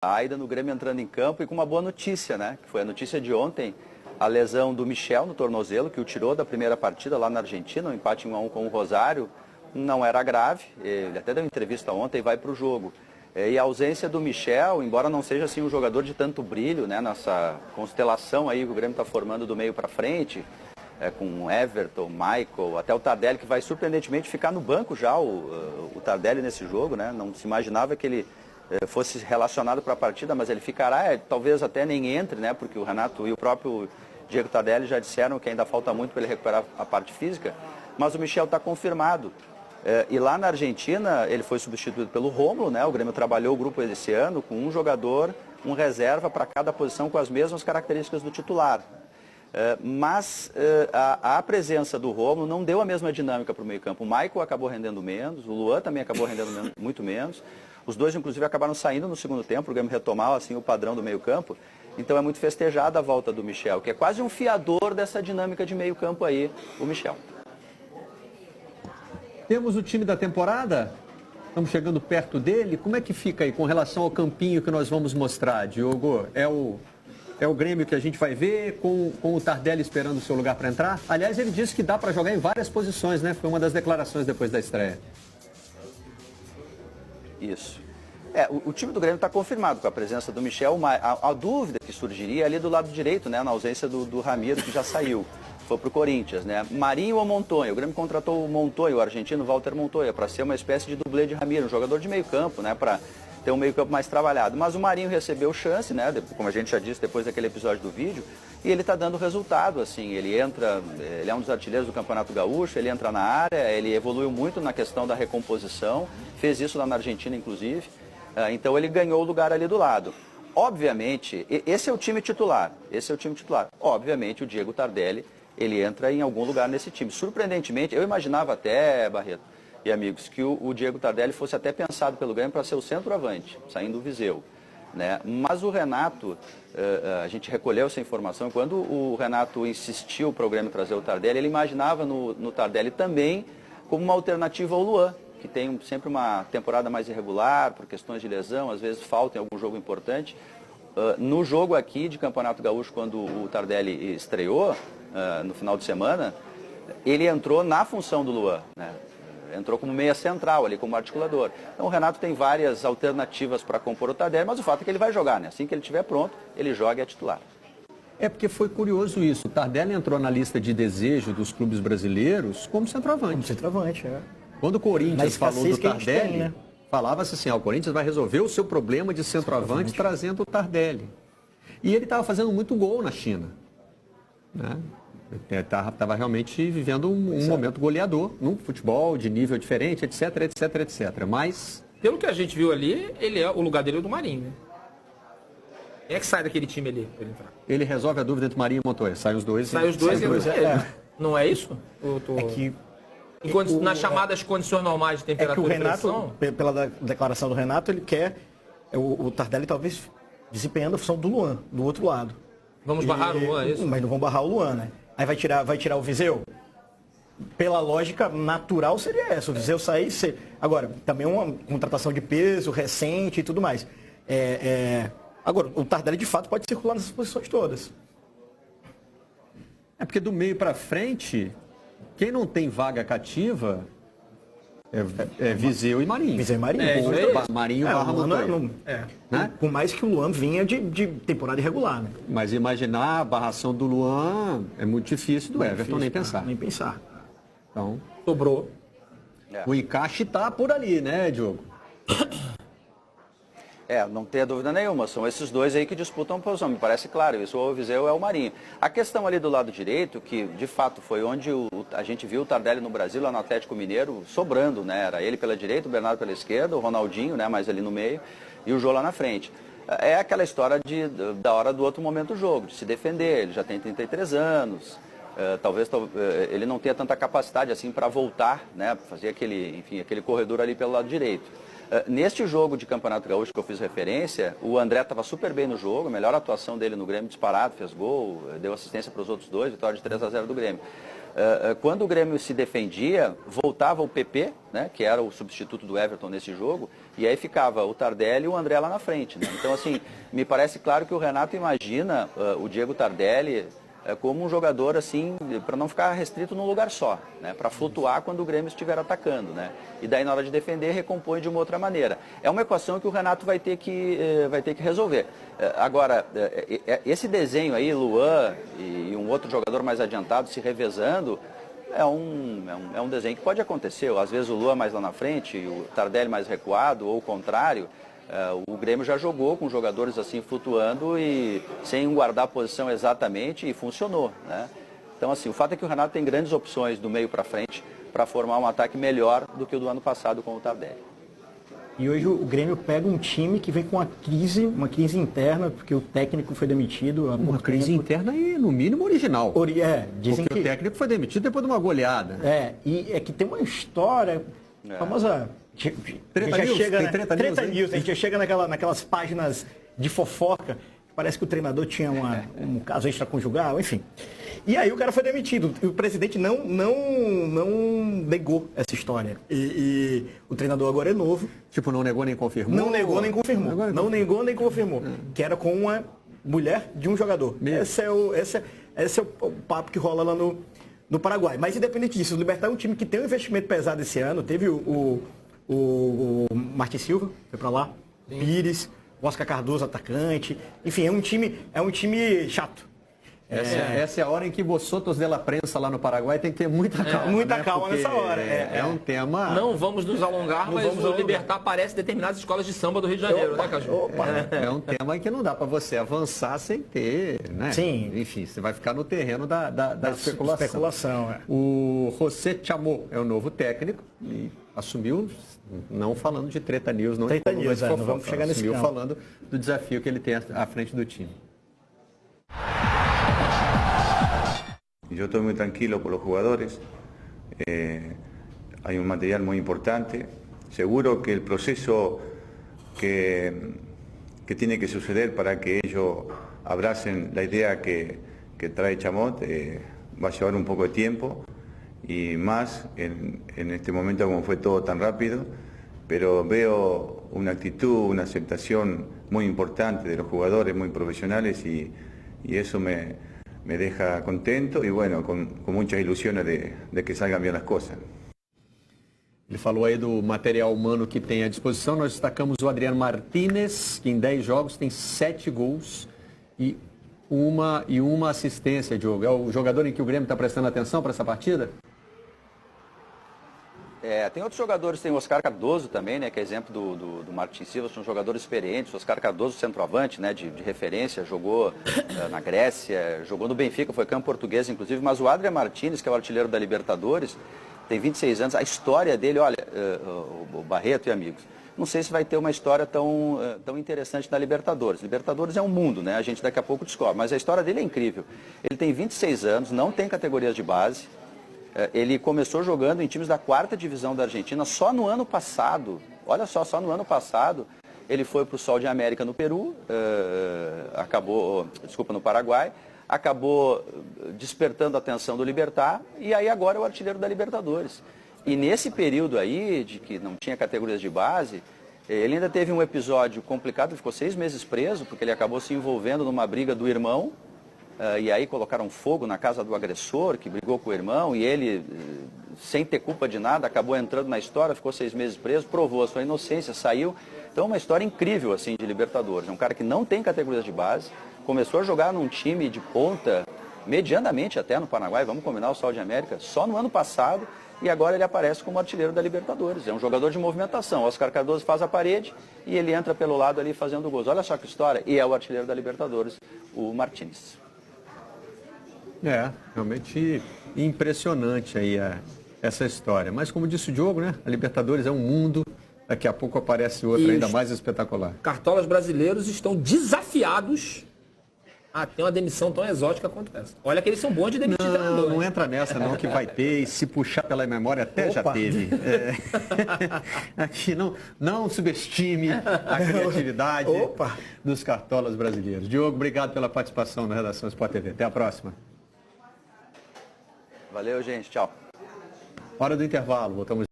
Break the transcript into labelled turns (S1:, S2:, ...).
S1: Aida no Grêmio entrando em campo e com uma boa notícia, né? Que foi a notícia de ontem, a lesão do Michel no tornozelo, que o tirou da primeira partida lá na Argentina, um empate 1-1 com o Rosário, não era grave, ele até deu entrevista ontem e vai para o jogo. E a ausência do Michel, embora não seja assim um jogador de tanto brilho, né, nessa constelação aí que o Grêmio está formando do meio para frente, com Everton, Michael, até o Tardelli, que vai surpreendentemente ficar no banco já, o Tardelli nesse jogo, né? Não se imaginava que ele fosse relacionado para a partida, mas ele ficará, talvez até nem entre, né? Porque o Renato e o próprio Diego Tardelli já disseram que ainda falta muito para ele recuperar a parte física, mas o Michel está confirmado. E lá na Argentina, ele foi substituído pelo Rômulo, né? O Grêmio trabalhou o grupo esse ano com um jogador, um reserva para cada posição com as mesmas características do titular. Mas a presença do Rômulo não deu a mesma dinâmica para o meio-campo. O Michael acabou rendendo menos, o Luan também acabou rendendo muito menos. Os dois, inclusive, acabaram saindo no segundo tempo, o Grêmio retomar assim, o padrão do meio-campo. Então é muito festejada a volta do Michel, que é quase um fiador dessa dinâmica de meio-campo aí, o Michel.
S2: Temos o time da temporada? Estamos chegando perto dele. Como é que fica aí com relação ao campinho que nós vamos mostrar, Diogo? É o Grêmio que a gente vai ver com o Tardelli esperando o seu lugar para entrar? Aliás, ele disse que dá para jogar em várias posições, né? Foi uma das declarações depois da estreia.
S1: Isso. O time do Grêmio está confirmado com a presença do Michel. A dúvida que surgiria ali do lado direito, né? Na ausência do Ramiro, que já saiu. Foi para o Corinthians, né? Marinho ou Montoya? O Grêmio contratou o Montoya, o argentino Walter Montoya, para ser uma espécie de dublê de Ramiro, um jogador de meio campo, né? Para ter um meio campo mais trabalhado. Mas o Marinho recebeu chance, né? Como a gente já disse depois daquele episódio do vídeo, e ele está dando resultado, assim. Ele é um dos artilheiros do Campeonato Gaúcho, ele entra na área, ele evoluiu muito na questão da recomposição, fez isso lá na Argentina, inclusive. Então ele ganhou o lugar ali do lado. Obviamente, esse é o time titular, Obviamente o Diego Tardelli, ele entra em algum lugar nesse time. Surpreendentemente, eu imaginava até, Barreto e amigos, que o Diego Tardelli fosse até pensado pelo Grêmio para ser o centroavante, saindo do Viseu, né? Mas o Renato, a gente recolheu essa informação, quando o Renato insistiu para o Grêmio trazer o Tardelli, ele imaginava no Tardelli também como uma alternativa ao Luan, que tem sempre uma temporada mais irregular, por questões de lesão, às vezes falta em algum jogo importante. No jogo aqui de Campeonato Gaúcho, quando o Tardelli estreou, no final de semana, ele entrou na função do Luan, né? Entrou como meia central ali, como articulador. Então o Renato tem várias alternativas para compor o Tardelli, mas o fato é que ele vai jogar, né? Assim que ele estiver pronto, ele joga e é titular.
S2: É porque foi curioso isso. O Tardelli entrou na lista de desejo dos clubes brasileiros como centroavante.
S3: Como centroavante, é.
S2: Quando o Corinthians falou do Tardelli,
S3: tem, né?
S2: falava-se assim, o Corinthians vai resolver o seu problema de centroavante trazendo o Tardelli. E ele estava fazendo muito gol na China, né? Estava realmente vivendo um momento goleador num futebol de nível diferente, etc, etc, etc. Mas,
S4: pelo que a gente viu ali, o lugar dele é o do Marinho, né? Quem é que sai daquele time ali pra ele entrar?
S2: ele resolve a dúvida entre Marinho e Montoya. Sai os dois.
S4: Sai os dois e entra ele. Não é isso? Nas chamadas condições normais de temperatura
S3: é que o Renato, pela declaração do Renato, ele quer o Tardelli talvez desempenhando a função do Luan, do outro lado.
S4: Vamos barrar o Luan, é isso?
S3: Mas não vão barrar o Luan, né? Aí vai tirar o Viseu? Pela lógica natural seria essa, o Viseu sair... Agora, também uma contratação de peso, recente e tudo mais. Agora, o Tardelli de fato pode circular nessas posições todas.
S2: É porque do meio para frente, quem não tem vaga cativa é Viseu e Marinho.
S3: Viseu e Marinho.
S2: Marinho barra Montoya.
S3: Né? Por mais que o Luan vinha de temporada irregular, né?
S2: Mas imaginar a barração do Luan é muito difícil, do Everton nem pensar.
S3: Nem pensar.
S2: Então,
S4: sobrou.
S2: O encaixe está por ali, né, Diogo?
S1: Não tenha dúvida nenhuma, são esses dois aí que disputam a posição, me parece claro, isso, o Viseu é o Marinho. A questão ali do lado direito, que de fato foi onde a gente viu o Tardelli no Brasil, lá no Atlético Mineiro, sobrando, né? Era ele pela direita, o Bernardo pela esquerda, o Ronaldinho, né? Mais ali no meio, e o Jô lá na frente. É aquela história da hora do outro momento do jogo, de se defender, ele já tem 33 anos, talvez ele não tenha tanta capacidade assim para voltar, né? Fazer aquele corredor ali pelo lado direito. Neste jogo de Campeonato Gaúcho que eu fiz referência, o André estava super bem no jogo, a melhor atuação dele no Grêmio, disparado, fez gol, deu assistência para os outros dois, vitória de 3-0 do Grêmio. Quando o Grêmio se defendia, voltava o PP, né, que era o substituto do Everton nesse jogo, e aí ficava o Tardelli e o André lá na frente. Né? Então, assim, me parece claro que o Renato imagina o Diego Tardelli como um jogador, assim, para não ficar restrito num lugar só, né, para flutuar quando o Grêmio estiver atacando. Né? E daí, na hora de defender, recompõe de uma outra maneira. É uma equação que o Renato vai ter que resolver. Agora, esse desenho aí, Luan e um outro jogador mais adiantado se revezando, é um desenho que pode acontecer. Às vezes o Luan mais lá na frente, o Tardelli mais recuado, ou o contrário. O Grêmio já jogou com jogadores assim flutuando e sem guardar a posição exatamente, e funcionou. Né? Então, assim, o fato é que o Renato tem grandes opções do meio para frente para formar um ataque melhor do que o do ano passado com o Tardelli.
S3: E hoje o Grêmio pega um time que vem com uma crise interna, porque o técnico foi demitido.
S2: Uma crise interna e, no mínimo, original.
S3: Dizem
S2: porque
S3: que
S2: o técnico foi demitido depois de uma goleada.
S3: E é que tem uma história famosa. Treta News, a gente já chega naquelas páginas de fofoca, parece que o treinador tinha um caso extraconjugal, enfim. E aí o cara foi demitido. E o presidente não negou essa história. E o treinador agora é novo.
S2: Tipo, não negou nem confirmou?
S3: Não negou nem confirmou. Não negou nem confirmou. Que era com uma mulher de um jogador. Esse é o papo que rola lá no Paraguai. Mas independente disso, o Libertad é um time que tem um investimento pesado esse ano. Teve o Martin Silva, foi pra lá. Sim. Pires, o Oscar Cardoso, atacante. Enfim, é um time chato.
S2: Essa é a hora em que Bossotos de la Prensa lá no Paraguai tem que ter muita calma.
S3: Muita calma nessa hora.
S2: É um tema...
S4: Não vamos nos alongar, mas o Libertad aparece em determinadas escolas de samba do Rio de Janeiro, né, Caju?
S2: É um tema que não dá para você avançar sem ter, né?
S3: Sim.
S2: Enfim, você vai ficar no terreno da especulação. O José Chamou é o novo técnico e assumiu, não falando de Treta News, não
S3: vamos chegar nesse campo.
S2: Falando do desafio que ele tem à frente do time.
S5: Yo estoy muy tranquilo por los jugadores, hay un material muy importante, seguro que el proceso que tiene que suceder para que ellos abracen la idea que trae Chamot va a llevar un poco de tiempo y más en este momento como fue todo tan rápido, pero veo una actitud, una aceptación muy importante de los jugadores, muy profesionales y eso me deja contento y bueno, con muchas ilusiones de que salgan bien las cosas.
S2: Ele falou aí do material humano que tem à disposição. Nós destacamos o Adriano Martínez, que em 10 jogos tem 7 gols e uma assistência, Diogo. É o jogador em que o Grêmio está prestando atenção para essa partida?
S1: Tem outros jogadores, tem o Oscar Cardoso também, né, que é exemplo do Martin Silva, são jogadores experientes. O Oscar Cardoso, centroavante, né, de referência, jogou na Grécia, jogou no Benfica, foi campo português, inclusive. Mas o Adriano Martínez, que é o artilheiro da Libertadores, tem 26 anos. A história dele, olha, o Barreto e amigos, não sei se vai ter uma história tão interessante na Libertadores. Libertadores é um mundo, né, a gente daqui a pouco descobre, mas a história dele é incrível. Ele tem 26 anos, não tem categorias de base. Ele começou jogando em times da 4ª divisão da Argentina só no ano passado. Olha só no ano passado ele foi para o Sol de América no Peru, no Paraguai, acabou despertando a atenção do Libertad e aí agora é o artilheiro da Libertadores. E nesse período aí, de que não tinha categorias de base, ele ainda teve um episódio complicado, ele ficou 6 meses preso, porque ele acabou se envolvendo numa briga do irmão. E aí colocaram fogo na casa do agressor, que brigou com o irmão, e ele, sem ter culpa de nada, acabou entrando na história, ficou 6 meses preso, provou a sua inocência, saiu. Então é uma história incrível, assim, de Libertadores. É um cara que não tem categorias de base, começou a jogar num time de ponta, medianamente até no Paraguai, vamos combinar o Sol de América, só no ano passado, e agora ele aparece como artilheiro da Libertadores. É um jogador de movimentação. O Oscar Cardoso faz a parede e ele entra pelo lado ali fazendo gols. Olha só que história. E é o artilheiro da Libertadores, o Martínez.
S2: Realmente impressionante aí essa história. Mas como disse o Diogo, né? A Libertadores é um mundo, daqui a pouco aparece outra ainda mais espetacular.
S4: Cartolas brasileiros estão desafiados a ter uma demissão tão exótica quanto essa. Olha que eles são bons de demitir treinador.
S2: Não entra nessa não, que vai ter, e se puxar pela memória até já teve. Aqui não subestime a criatividade dos cartolas brasileiros. Diogo, obrigado pela participação na Redação Sport TV. Até a próxima.
S1: Valeu, gente. Tchau.
S2: Hora do intervalo, voltamos.